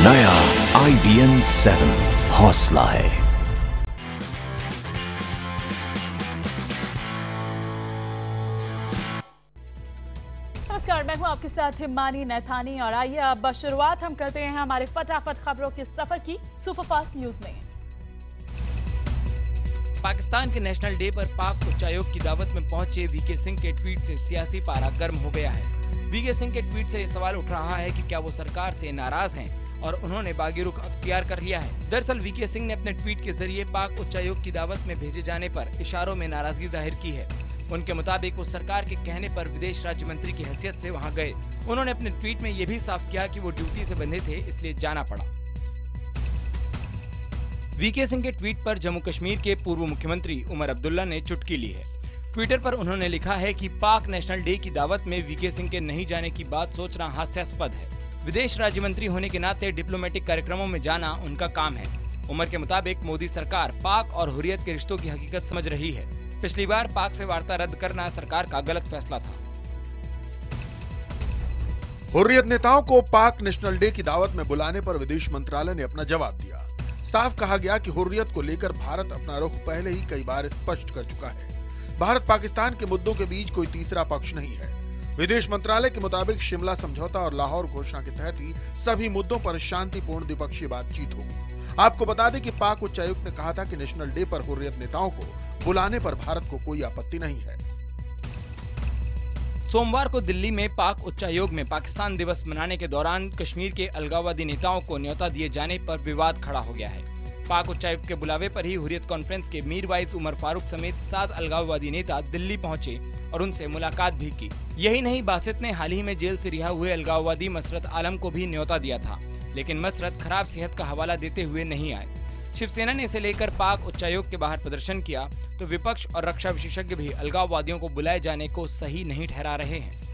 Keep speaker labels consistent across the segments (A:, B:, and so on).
A: नया IBN 7 हौसला है।
B: नमस्कार, मैं हूं आपके साथ हिमानी नैथानी और आइए अब शुरुआत हम करते हैं हमारे फटाफट खबरों के सफर की सुपरफास्ट न्यूज में।
C: पाकिस्तान के नेशनल डे पर पाक उच्चायोग की दावत में पहुंचे वीके सिंह के ट्वीट से सियासी पारा गर्म हो गया है। वीके सिंह के ट्वीट से ये सवाल उठ रहा है कि क्या वो सरकार से नाराज हैं और उन्होंने बागी रुख अख्तियार कर लिया है। दरअसल वीके सिंह ने अपने ट्वीट के जरिए पाक उच्चायोग की दावत में भेजे जाने पर इशारों में नाराजगी जाहिर की है। उनके मुताबिक वो सरकार के कहने पर विदेश राज्य मंत्री की हैसियत से वहां गए। उन्होंने अपने ट्वीट में ये भी साफ किया कि वो ड्यूटी से बंधे थे, इसलिए जाना पड़ा। वीके सिंह के ट्वीट पर जम्मू कश्मीर के पूर्व मुख्यमंत्री उमर अब्दुल्ला ने चुटकी ली है। ट्विटर पर उन्होंने लिखा है कि पाक नेशनल डे की दावत में वीके सिंह के नहीं जाने की बात सोचना हास्यास्पद है। विदेश राज्य मंत्री होने के नाते डिप्लोमेटिक कार्यक्रमों में जाना उनका काम है। उमर के मुताबिक मोदी सरकार पाक और हुर्रियत के रिश्तों की हकीकत समझ रही है। पिछली बार पाक से वार्ता रद्द करना सरकार का गलत फैसला था।
D: हुर्रियत नेताओं को पाक नेशनल डे की दावत में बुलाने पर विदेश मंत्रालय ने अपना जवाब दिया। साफ कहा गया कि हुर्रियत को लेकर भारत अपना रुख पहले ही कई बार स्पष्ट कर चुका है। भारत पाकिस्तान के मुद्दों के बीच कोई तीसरा पक्ष नहीं है। विदेश मंत्रालय के मुताबिक शिमला समझौता और लाहौर घोषणा के तहत ही सभी मुद्दों पर शांतिपूर्ण द्विपक्षीय बातचीत होगी। आपको बता दें कि पाक उच्चायुक्त ने कहा था कि नेशनल डे पर हुर्रियत नेताओं को बुलाने पर भारत को कोई आपत्ति नहीं है।
C: सोमवार को दिल्ली में पाक उच्चायोग में पाकिस्तान दिवस मनाने के दौरान कश्मीर के अलगाववादी नेताओं को न्योता दिए जाने पर विवाद खड़ा हो गया है। पाक उच्चायुक्त के बुलावे पर ही हुर्रियत कॉन्फ्रेंस के मीरवाइज उमर फारूक समेत 7 अलगाववादी नेता दिल्ली पहुंचे और उनसे मुलाकात भी की। यही नहीं, बासित ने हाल ही में जेल से रिहा हुए अलगाववादी मसरत आलम को भी न्योता दिया था, लेकिन मसरत खराब सेहत का हवाला देते हुए नहीं आए। शिवसेना ने इसे लेकर पाक उच्चायोग के बाहर प्रदर्शन किया तो विपक्ष और रक्षा विशेषज्ञ भी अलगाववादियों को बुलाए जाने को सही नहीं ठहरा रहे हैं।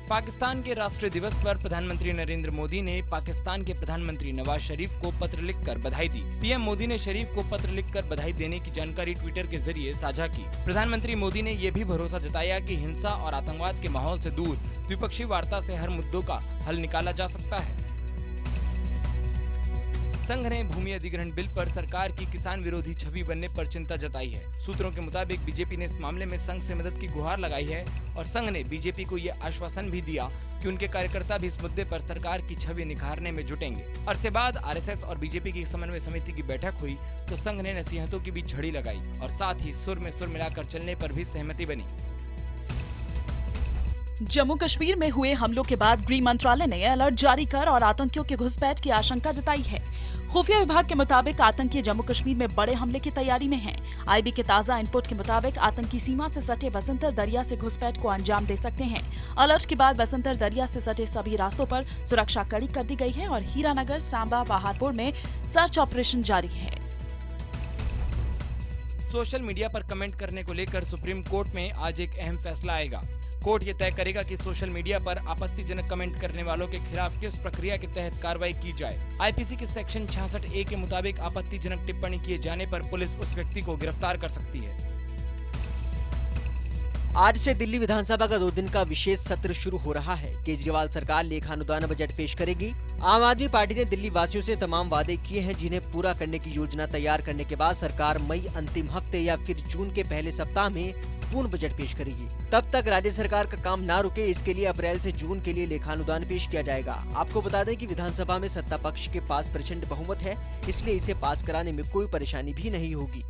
C: पाकिस्तान के राष्ट्रीय दिवस पर प्रधानमंत्री नरेंद्र मोदी ने पाकिस्तान के प्रधानमंत्री नवाज शरीफ को पत्र लिखकर बधाई दी। पीएम मोदी ने शरीफ को पत्र लिखकर बधाई देने की जानकारी ट्विटर के जरिए साझा की। प्रधानमंत्री मोदी ने ये भी भरोसा जताया कि हिंसा और आतंकवाद के माहौल से दूर द्विपक्षीय वार्ता से हर मुद्दों का हल निकाला जा सकता है। संघ ने भूमि अधिग्रहण बिल पर सरकार की किसान विरोधी छवि बनने पर चिंता जताई है। सूत्रों के मुताबिक बीजेपी ने इस मामले में संघ से मदद की गुहार लगाई है और संघ ने बीजेपी को ये आश्वासन भी दिया कि उनके कार्यकर्ता भी इस मुद्दे पर सरकार की छवि निखारने में जुटेंगे। अरसे बाद आरएसएस और बीजेपी की समन्वय समिति की बैठक हुई तो संघ ने नसीहतों की भी झड़ी लगाई और साथ ही सुर में सुर मिलाकर चलने पर भी सहमति बनी।
B: जम्मू कश्मीर में हुए हमलों के बाद गृह मंत्रालय ने अलर्ट जारी कर और आतंकियों की घुसपैठ की आशंका जताई है। खुफिया विभाग के मुताबिक आतंकी जम्मू कश्मीर में बड़े हमले की तैयारी में हैं। आईबी के ताजा इनपुट के मुताबिक आतंकी सीमा से सटे बसंतर दरिया से घुसपैठ को अंजाम दे सकते हैं। अलर्ट के बाद बसंतर दरिया से सटे सभी रास्तों पर सुरक्षा कड़ी कर दी गई है और हीरानगर, सांबा, पहाड़पुर में सर्च ऑपरेशन जारी है।
C: सोशल मीडिया पर कमेंट करने को लेकर सुप्रीम कोर्ट में आज एक अहम फैसला आएगा। कोर्ट ये तय करेगा कि सोशल मीडिया पर आपत्तिजनक कमेंट करने वालों के खिलाफ किस प्रक्रिया के तहत कार्रवाई की जाए। आईपीसी के सेक्शन 66A के मुताबिक आपत्तिजनक टिप्पणी किए जाने पर पुलिस उस व्यक्ति को गिरफ्तार कर सकती है।
E: आज से दिल्ली विधानसभा का 2 दिन का विशेष सत्र शुरू हो रहा है। केजरीवाल सरकार लेखानुदान बजट पेश करेगी। आम आदमी पार्टी ने दिल्ली वासियों से तमाम वादे किए हैं जिन्हें पूरा करने की योजना तैयार करने के बाद सरकार मई अंतिम हफ्ते या फिर जून के पहले सप्ताह में पूर्ण बजट पेश करेगी। तब तक राज्य सरकार का काम ना रुके, इसके लिए अप्रैल से जून के लिए लेखानुदान पेश किया जाएगा। आपको बता दें कि विधानसभा में सत्ता पक्ष के पास प्रचंड बहुमत है, इसलिए इसे पास कराने में कोई परेशानी भी नहीं होगी।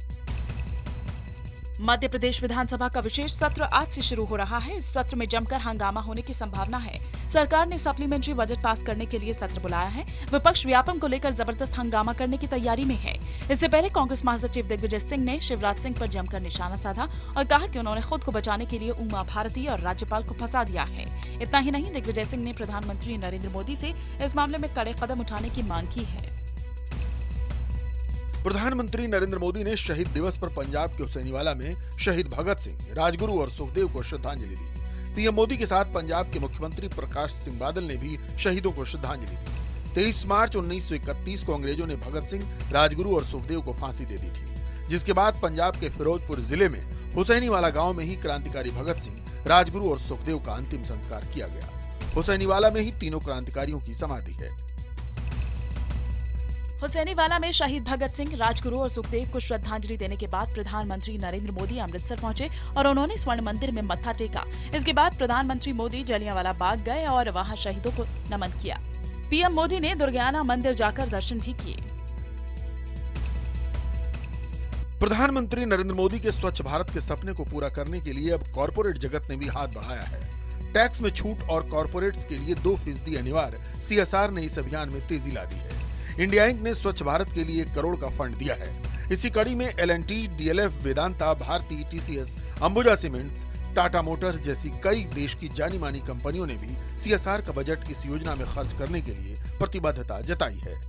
B: मध्य प्रदेश विधानसभा का विशेष सत्र आज से शुरू हो रहा है। इस सत्र में जमकर हंगामा होने की संभावना है। सरकार ने सप्लीमेंट्री बजट पास करने के लिए सत्र बुलाया है। विपक्ष व्यापम को लेकर जबरदस्त हंगामा करने की तैयारी में है। इससे पहले कांग्रेस महासचिव दिग्विजय सिंह ने शिवराज सिंह पर जमकर निशाना साधा और कहा कि उन्होंने खुद को बचाने के लिए उमा भारती और राज्यपाल को फंसा दिया है। इतना ही नहीं, दिग्विजय सिंह ने प्रधानमंत्री नरेंद्र मोदी से इस मामले में कड़े कदम उठाने की मांग की है।
D: प्रधानमंत्री नरेंद्र मोदी ने शहीद दिवस पर पंजाब के हुसैनीवाला में शहीद भगत सिंह, राजगुरु और सुखदेव को श्रद्धांजलि दी। पीएम मोदी के साथ पंजाब के मुख्यमंत्री प्रकाश सिंह बादल ने भी शहीदों को श्रद्धांजलि दी। 23 मार्च 1931 को अंग्रेजों ने भगत सिंह, राजगुरु और सुखदेव को फांसी दे दी थी, जिसके बाद पंजाब के फिरोजपुर जिले में हुसैनीवाला गांव में ही क्रांतिकारी भगत सिंह, राजगुरु और सुखदेव का अंतिम संस्कार किया गया। हुसैनीवाला में ही तीनों क्रांतिकारियों की समाधि है।
B: हुसैनीवाला में शहीद भगत सिंह, राजगुरु और सुखदेव को श्रद्धांजलि देने के बाद प्रधानमंत्री नरेंद्र मोदी अमृतसर पहुंचे और उन्होंने स्वर्ण मंदिर में मत्था टेका। इसके बाद प्रधानमंत्री मोदी जलियांवाला बाग गए और वहां शहीदों को नमन किया। पीएम मोदी ने दुर्गाना मंदिर जाकर दर्शन भी किए।
D: प्रधानमंत्री नरेंद्र मोदी के स्वच्छ भारत के सपने को पूरा करने के लिए अब कॉर्पोरेट जगत ने भी हाथ बढ़ाया है। टैक्स में छूट और कॉर्पोरेट्स के लिए 2% अनिवार्य CSR ने इस अभियान में तेजी ला दी है। इंडिया इंक ने स्वच्छ भारत के लिए 1 करोड़ का फंड दिया है। इसी कड़ी में L&T, DLF, Vedanta, Bharti, TCS, Ambuja cements, Tata motors जैसी कई देश की जानी मानी कंपनियों ने भी CSR का बजट इस योजना में खर्च करने के लिए प्रतिबद्धता जताई है।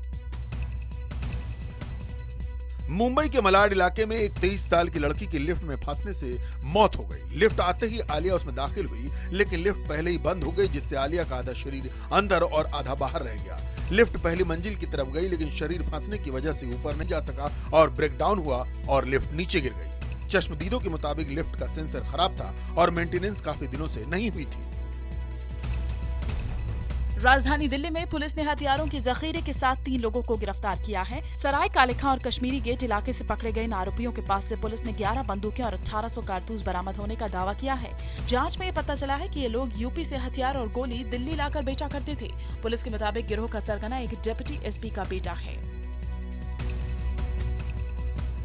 D: मुंबई के मलाड इलाके में एक 23 साल की लड़की की लिफ्ट में फंसने से मौत हो गई। लिफ्ट आते ही आलिया उसमें दाखिल हुई, लेकिन लिफ्ट पहले ही बंद हो गई, जिससे आलिया का आधा शरीर अंदर और आधा बाहर रह गया। लिफ्ट पहली मंजिल की तरफ गई, लेकिन शरीर फंसने की वजह से ऊपर नहीं जा सका और ब्रेक डाउन हुआ और लिफ्ट नीचे गिर गई। चश्मदीदों के मुताबिक लिफ्ट का सेंसर खराब था और मेंटेनेंस काफी दिनों से नहीं हुई थी।
B: राजधानी दिल्ली में पुलिस ने हथियारों के जखीरे के साथ 3 लोगों को गिरफ्तार किया है। सराय काले खां और कश्मीरी गेट इलाके से पकड़े गए इन आरोपियों के पास से पुलिस ने 11 बंदूकें और 1800 कारतूस बरामद होने का दावा किया है। जांच में ये पता चला है कि ये लोग यूपी से हथियार और गोली दिल्ली लाकर बेचा करते थे। पुलिस के मुताबिक गिरोह का सरगना एक डिप्टी SP का बेटा है।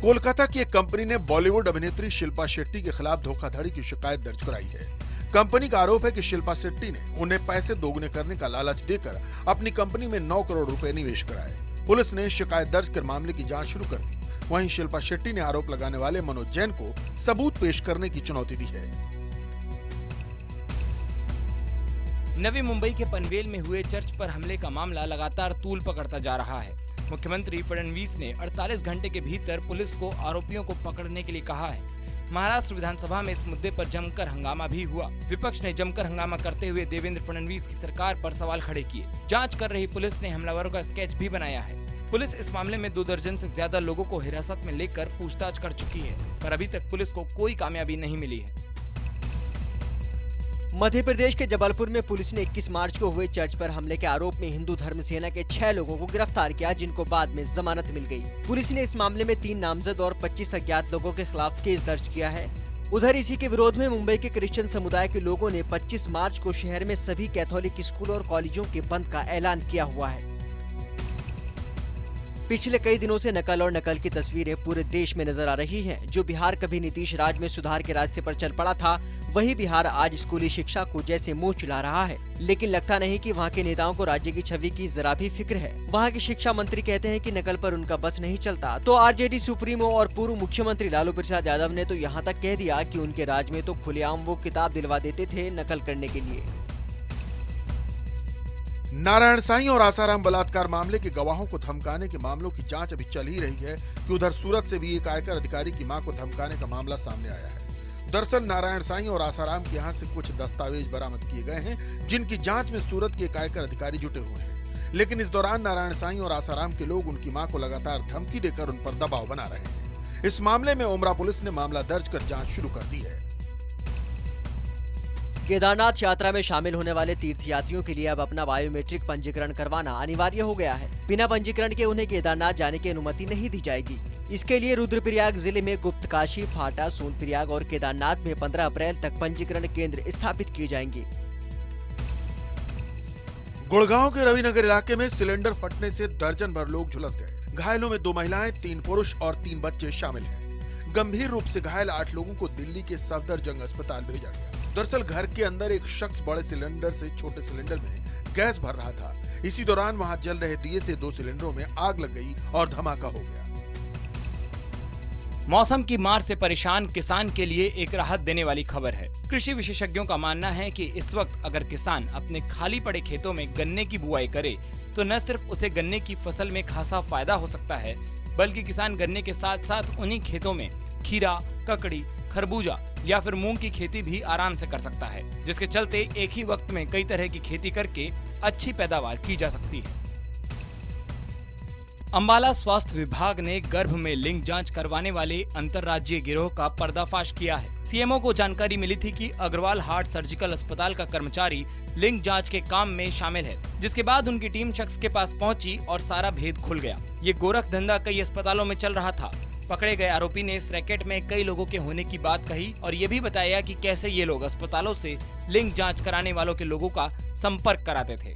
D: कोलकाता की एक कंपनी ने बॉलीवुड अभिनेत्री शिल्पा शेट्टी के खिलाफ धोखाधड़ी की शिकायत दर्ज कराई है। कंपनी का आरोप है कि शिल्पा शेट्टी ने उन्हें पैसे दोगुने करने का लालच देकर अपनी कंपनी में 9 करोड़ रुपए निवेश कराए। पुलिस ने शिकायत दर्ज कर मामले की जांच शुरू कर दी। वहीं शिल्पा शेट्टी ने आरोप लगाने वाले मनोज जैन को सबूत पेश करने की चुनौती दी है।
C: नवी मुंबई के पनवेल में हुए चर्च पर हमले का मामला लगातार तूल पकड़ता जा रहा है। मुख्यमंत्री फडणवीस ने 48 घंटे के भीतर पुलिस को आरोपियों को पकड़ने के लिए कहा है। महाराष्ट्र विधानसभा में इस मुद्दे पर जमकर हंगामा भी हुआ। विपक्ष ने जमकर हंगामा करते हुए देवेंद्र फडणवीस की सरकार पर सवाल खड़े किए। जांच कर रही पुलिस ने हमलावरों का स्केच भी बनाया है। पुलिस इस मामले में 2 दर्जन से ज्यादा लोगों को हिरासत में लेकर पूछताछ कर चुकी है, पर अभी तक पुलिस को कोई कामयाबी नहीं मिली है।
E: मध्य प्रदेश के जबलपुर में पुलिस ने 21 मार्च को हुए चर्च पर हमले के आरोप में हिंदू धर्म सेना के 6 लोगों को गिरफ्तार किया, जिनको बाद में जमानत मिल गई। पुलिस ने इस मामले में 3 नामजद और 25 अज्ञात लोगों के खिलाफ केस दर्ज किया है। उधर इसी के विरोध में मुंबई के क्रिश्चियन समुदाय के लोगों ने 25 मार्च को शहर में सभी कैथोलिक स्कूल और कॉलेजों के बंद का ऐलान किया हुआ है। पिछले कई दिनों से नकल और नकल की तस्वीरें पूरे देश में नजर आ रही हैं। जो बिहार कभी नीतीश राज में सुधार के रास्ते पर चल पड़ा था, वही बिहार आज स्कूली शिक्षा को जैसे मुंह चुला रहा है। लेकिन लगता नहीं कि वहाँ के नेताओं को राज्य की छवि की जरा भी फिक्र है। वहाँ के शिक्षा मंत्री कहते हैं कि नकल पर उनका बस नहीं चलता, तो आरजेडी सुप्रीमो और पूर्व मुख्यमंत्री लालू प्रसाद यादव ने तो यहाँ तक कह दिया कि उनके राज में तो खुलेआम वो किताब दिलवा देते थे नकल करने के लिए।
D: नारायण साईं और आसाराम बलात्कार मामले के गवाहों को धमकाने के मामलों की जांच अभी चल ही रही है कि उधर सूरत से भी एक आयकर अधिकारी की मां को धमकाने का मामला सामने आया है। दरअसल नारायण साईं और आसाराम के यहाँ से कुछ दस्तावेज बरामद किए गए हैं, जिनकी जांच में सूरत के एक आयकर अधिकारी जुटे हुए हैं। लेकिन इस दौरान नारायण साईं और आसाराम के लोग उनकी मां को लगातार धमकी देकर उन पर दबाव बना रहे हैं। इस मामले में उमरा पुलिस ने मामला दर्ज कर जाँच शुरू कर दी है।
E: केदारनाथ यात्रा में शामिल होने वाले तीर्थयात्रियों के लिए अब अपना बायोमेट्रिक पंजीकरण करवाना अनिवार्य हो गया है। बिना पंजीकरण के उन्हें केदारनाथ जाने की अनुमति नहीं दी जाएगी। इसके लिए रुद्रप्रयाग जिले में गुप्तकाशी, फाटा, सोनप्रयाग और केदारनाथ में 15 अप्रैल तक पंजीकरण केंद्र स्थापित किए जाएंगे।
D: गुड़गांव के रविनगर इलाके में सिलेंडर फटने से दर्जन भर लोग झुलस गए। घायलों में 2 महिलाएं, 3 पुरुष और 3 बच्चे शामिल हैं। गंभीर रूप से घायल 8 लोगों को दिल्ली के सफदरजंग अस्पताल भेजा गया। दरअसल घर के अंदर एक शख्स बड़े सिलेंडर से छोटे सिलेंडर में गैस भर रहा था। इसी दौरान वहां जल रहे दिए से 2 सिलेंडरों में आग लग गई और धमाका हो गया।
C: मौसम की मार से परेशान किसान के लिए एक राहत देने वाली खबर है। कृषि विशेषज्ञों का मानना है कि इस वक्त अगर किसान अपने खाली पड़े खेतों में गन्ने की बुआई करे तो न सिर्फ उसे गन्ने की फसल में खासा फायदा हो सकता है, बल्कि किसान गन्ने के साथ साथ उन्हीं खेतों में खीरा, ककड़ी, खरबूजा या फिर मूंग की खेती भी आराम से कर सकता है, जिसके चलते एक ही वक्त में कई तरह की खेती करके अच्छी पैदावार की जा सकती है। अंबाला स्वास्थ्य विभाग ने गर्भ में लिंग जांच करवाने वाले अंतर्राज्यीय गिरोह का पर्दाफाश किया है। सीएमओ को जानकारी मिली थी कि अग्रवाल हार्ट सर्जिकल अस्पताल का कर्मचारी लिंग जांच के काम में शामिल है, जिसके बाद उनकी टीम शख्स के पास पहुंची और सारा भेद खुल गया। ये गोरख धंधा कई अस्पतालों में चल रहा था। पकड़े गए आरोपी ने इस रैकेट में कई लोगों के होने की बात कही और ये भी बताया कि कैसे ये लोग अस्पतालों से लिंग जांच कराने वालों के लोगों का संपर्क कराते थे।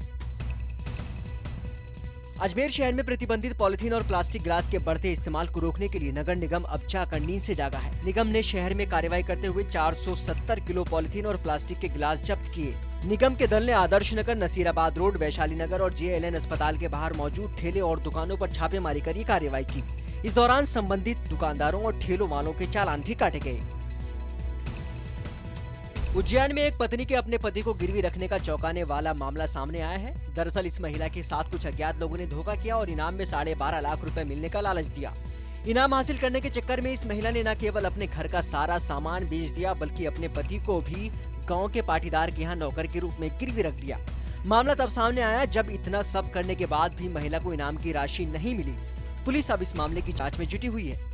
E: अजमेर शहर में प्रतिबंधित पॉलिथीन और प्लास्टिक गिलास के बढ़ते इस्तेमाल को रोकने के लिए नगर निगम अब जाकर नींद से जागा है। निगम ने शहर में कार्रवाई करते हुए 470 किलो पॉलिथीन और प्लास्टिक के गिलास जब्त किए। निगम के दल ने आदर्श नगर, नसीराबाद रोड, वैशाली नगर और JLN अस्पताल के बाहर मौजूद ठेले और दुकानों पर छापेमारी कर कार्रवाई की। इस दौरान संबंधित दुकानदारों और ठेलों वालों के चालान भी काटे गए। उज्जैन में एक पत्नी के अपने पति को गिरवी रखने का चौंकाने वाला मामला सामने आया है। दरअसल इस महिला के साथ कुछ अज्ञात लोगों ने धोखा किया और इनाम में 12.5 लाख रुपए मिलने का लालच दिया। इनाम हासिल करने के चक्कर में इस महिला ने न केवल अपने घर का सारा सामान बेच दिया, बल्कि अपने पति को भी गांव के पाटीदार के यहाँ नौकर के रूप में गिरवी रख दिया। मामला तब सामने आया जब इतना सब करने के बाद भी महिला को इनाम की राशि नहीं मिली। पुलिस अब इस मामले की जांच में जुटी हुई है।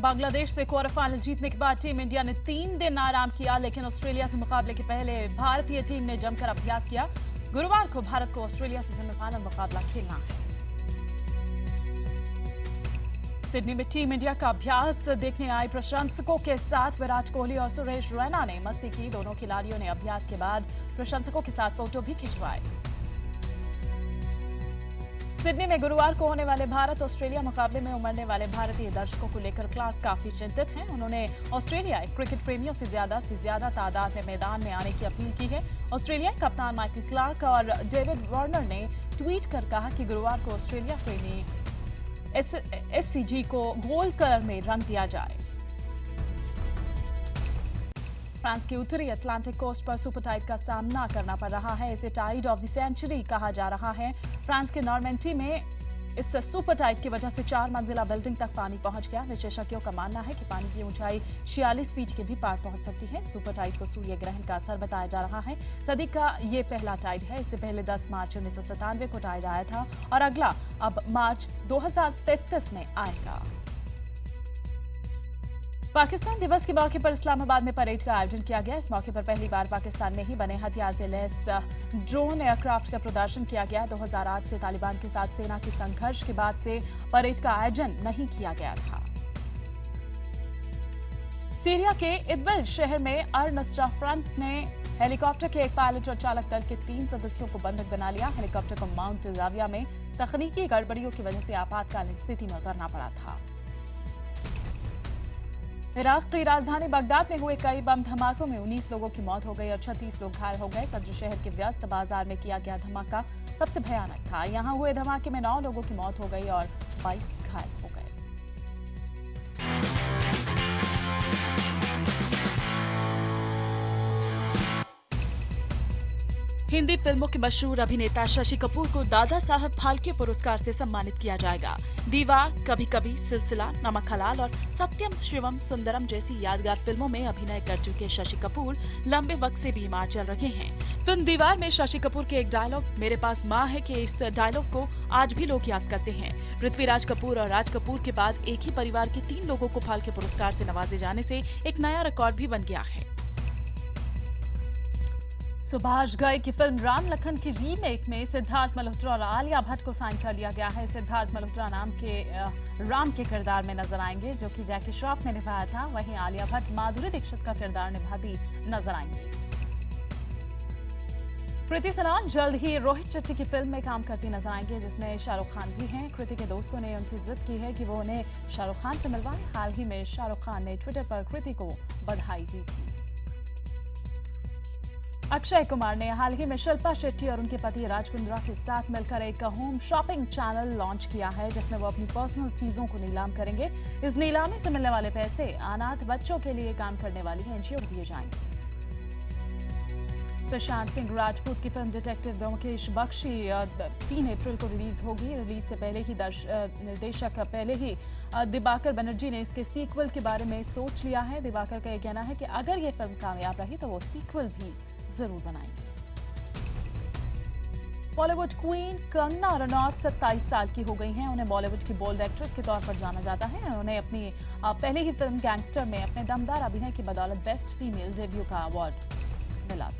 F: बांग्लादेश से क्वार्टर फाइनल जीतने के बाद टीम इंडिया ने 3 दिन आराम किया, लेकिन ऑस्ट्रेलिया से मुकाबले के पहले भारतीय टीम ने जमकर अभ्यास किया। गुरुवार को भारत को ऑस्ट्रेलिया से सेमीफाइनल मुकाबला खेलना है। सिडनी में टीम इंडिया का अभ्यास देखने आए प्रशंसकों के साथ विराट कोहली और सुरेश रैना ने मस्ती की। दोनों खिलाड़ियों ने अभ्यास के बाद प्रशंसकों के साथ फोटो भी खिंचवाए। सिडनी में गुरुवार को होने वाले भारत ऑस्ट्रेलिया मुकाबले में उमड़ने वाले भारतीय दर्शकों को लेकर क्लार्क काफी चिंतित हैं। उन्होंने ऑस्ट्रेलियाई क्रिकेट प्रेमियों से ज्यादा तादाद में मैदान में आने की अपील की है। ऑस्ट्रेलियाई कप्तान माइकल क्लार्क और डेविड वार्नर ने ट्वीट कर कहा कि गुरुवार को ऑस्ट्रेलिया प्रेमी SCG को गोल्ड कलर में रंग दिया जाए। फ्रांस की उत्तरी अटलांटिक कोस्ट पर सुपर टाइड का सामना करना पड़ रहा है। इसे टाइड ऑफ द सेंचुरी कहा जा रहा है। फ्रांस के नॉर्मेंडी में इस सुपर टाइड की वजह से 4 मंजिला बिल्डिंग तक पानी पहुंच गया। विशेषज्ञों का मानना है कि पानी की ऊंचाई 46 फीट के भी पार पहुंच सकती है। सुपर टाइड को सूर्य ग्रहण का असर बताया जा रहा है। सदी का ये पहला टाइड है। इससे पहले 10 मार्च 1997 को टाइड आया था और अगला अब मार्च 2033 में आएगा। पाकिस्तान दिवस के मौके पर इस्लामाबाद में परेड का आयोजन किया गया। इस मौके पर पहली बार पाकिस्तान में ही बने हथियार से लैस ड्रोन एयरक्राफ्ट का प्रदर्शन किया गया। 2008 से तालिबान के साथ सेना के संघर्ष के बाद से परेड का आयोजन नहीं किया गया था। सीरिया के इदबिल शहर में अल-नुसरा फ्रंट ने हेलीकॉप्टर के एक पायलट और चालक दल के 3 सदस्यों को बंधक बना लिया। हेलीकॉप्टर को माउंट जाविया में तकनीकी गड़बड़ियों की वजह से आपातकालीन स्थिति में उतरना पड़ा था। इराक की राजधानी बगदाद में हुए कई बम धमाकों में 19 लोगों की मौत हो गई और 36 लोग घायल हो गए। सदर शहर के व्यस्त बाजार में किया गया धमाका सबसे भयानक था। यहां हुए धमाके में 9 लोगों की मौत हो गई और 22 घायल हो गए।
B: हिंदी फिल्मों के मशहूर अभिनेता शशि कपूर को दादा साहब फाल्के पुरस्कार से सम्मानित किया जाएगा। दीवार, कभी कभी, सिलसिला, नमक हलाल और सत्यम शिवम सुंदरम जैसी यादगार फिल्मों में अभिनय कर चुके शशि कपूर लंबे वक्त से बीमार चल रहे हैं। फिल्म दीवार में शशि कपूर के एक डायलॉग मेरे पास माँ है के इस डायलॉग को आज भी लोग याद करते हैं। पृथ्वीराज कपूर और राज कपूर के बाद एक ही परिवार के 3 लोगों को फाल्के पुरस्कार से नवाजे जाने से एक नया रिकॉर्ड भी बन गया है।
F: सुभाष घई की फिल्म राम लखन की रीमेक में सिद्धार्थ मल्होत्रा और आलिया भट्ट को साइन कर लिया गया है। सिद्धार्थ मल्होत्रा नाम के राम के किरदार में नजर आएंगे, जो कि जैकी श्रॉफ ने निभाया था। वहीं आलिया भट्ट माधुरी दीक्षित का किरदार निभाती नजर आएंगी। कृति सनन जल्द ही रोहित शेट्टी की फिल्म में काम करती नजर आएंगे, जिसमें शाहरुख खान भी हैं। कृति के दोस्तों ने उनसे जिद की है कि वो उन्हें शाहरुख खान से मिलवाएं। हाल ही में शाहरुख खान ने ट्विटर पर कृति को बधाई दी थी। अक्षय कुमार ने हाल ही में शिल्पा शेट्टी और उनके पति राज कुंद्रा के साथ मिलकर एक होम शॉपिंग चैनल लॉन्च किया है, जिसमें वो अपनी पर्सनल चीजों को नीलाम करेंगे। इस नीलामी से मिलने वाले पैसे अनाथ बच्चों के लिए काम करने वाली एनजीओ को दिए जाएंगे। प्रशांत सिंह राजपूत की फिल्म डिटेक्टिव ब्योमकेश बख्शी 3 अप्रैल को रिलीज होगी। रिलीज से पहले ही निर्देशक दिवाकर बनर्जी ने इसके सीक्वल के बारे में सोच लिया है। दिवाकर का यह कहना है कि अगर ये फिल्म कामयाब रही तो वो सीक्वल भी जरूर बनाएंगे। बॉलीवुड क्वीन कंगना रनौत 27 साल की हो गई हैं। उन्हें बॉलीवुड की बोल्ड एक्ट्रेस के तौर पर जाना जाता है। उन्हें अपनी पहली ही फिल्म गैंगस्टर में अपने दमदार अभिनय की बदौलत बेस्ट फीमेल डेब्यू का अवार्ड मिला था।